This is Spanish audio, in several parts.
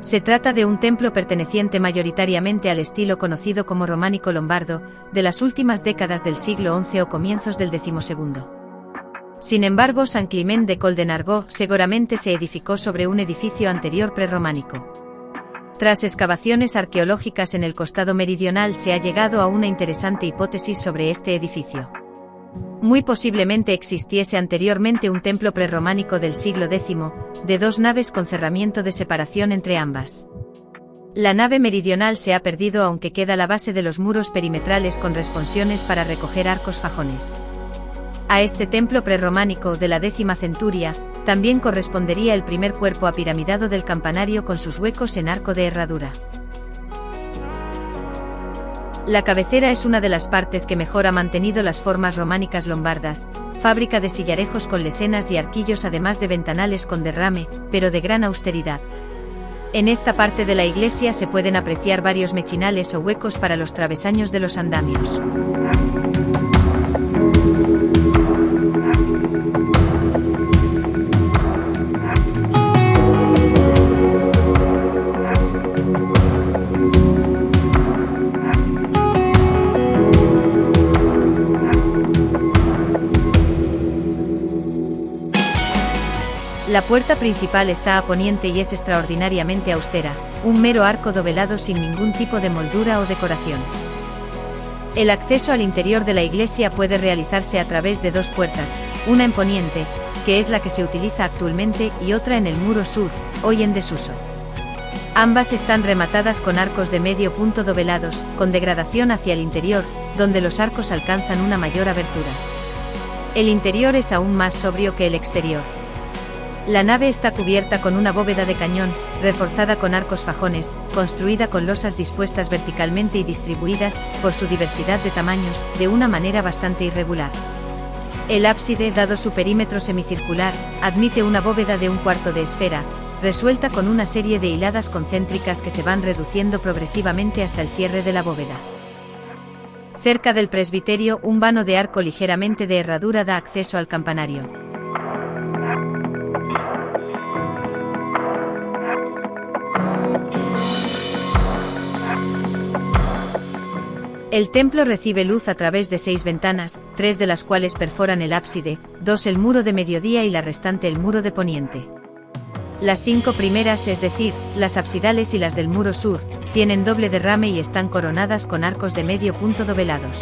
Se trata de un templo perteneciente mayoritariamente al estilo conocido como románico lombardo, de las últimas décadas del siglo XI o comienzos del XII. Sin embargo, San Climent de Coldenargó seguramente se edificó sobre un edificio anterior prerrománico. Tras excavaciones arqueológicas en el costado meridional se ha llegado a una interesante hipótesis sobre este edificio. Muy posiblemente existiese anteriormente un templo prerrománico del siglo X, de 2 naves con cerramiento de separación entre ambas. La nave meridional se ha perdido, aunque queda la base de los muros perimetrales con responsiones para recoger arcos fajones. A este templo prerrománico de la X centuria, también correspondería el primer cuerpo apiramidado del campanario con sus huecos en arco de herradura. La cabecera es una de las partes que mejor ha mantenido las formas románicas lombardas, fábrica de sillarejos con lesenas y arquillos además de ventanales con derrame, pero de gran austeridad. En esta parte de la iglesia se pueden apreciar varios mechinales o huecos para los travesaños de los andamios. La puerta principal está a poniente y es extraordinariamente austera, un mero arco dovelado sin ningún tipo de moldura o decoración. El acceso al interior de la iglesia puede realizarse a través de 2 puertas, una en poniente, que es la que se utiliza actualmente, y otra en el muro sur, hoy en desuso. Ambas están rematadas con arcos de medio punto dovelados, con degradación hacia el interior, donde los arcos alcanzan una mayor abertura. El interior es aún más sobrio que el exterior. La nave está cubierta con una bóveda de cañón, reforzada con arcos fajones, construida con losas dispuestas verticalmente y distribuidas, por su diversidad de tamaños, de una manera bastante irregular. El ábside, dado su perímetro semicircular, admite una bóveda de 1/4 de esfera, resuelta con una serie de hiladas concéntricas que se van reduciendo progresivamente hasta el cierre de la bóveda. Cerca del presbiterio, un vano de arco ligeramente de herradura da acceso al campanario. El templo recibe luz a través de 6 ventanas, 3 de las cuales perforan el ábside, 2 el muro de mediodía y la restante el muro de poniente. Las 5 primeras, es decir, las absidales y las del muro sur, tienen doble derrame y están coronadas con arcos de medio punto dovelados.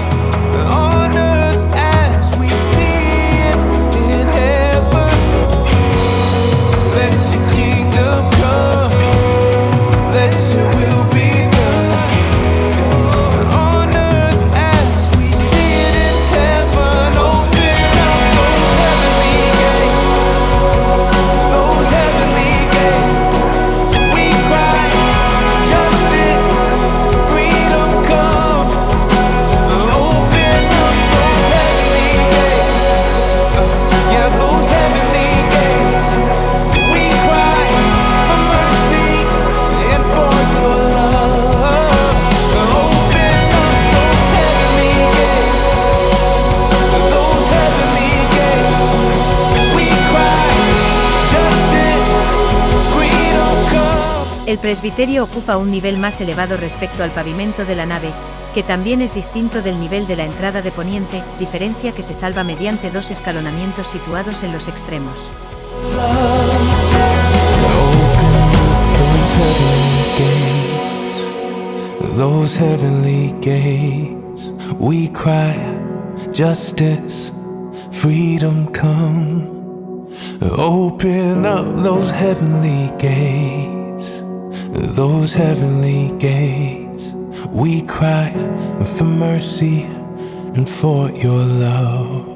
El presbiterio ocupa un nivel más elevado respecto al pavimento de la nave, que también es distinto del nivel de la entrada de poniente, diferencia que se salva mediante 2 escalonamientos situados en los extremos. Those heavenly gates, we cry, justice, freedom come. Open up those heavenly gates, those heavenly gates. We cry for mercy and for your love.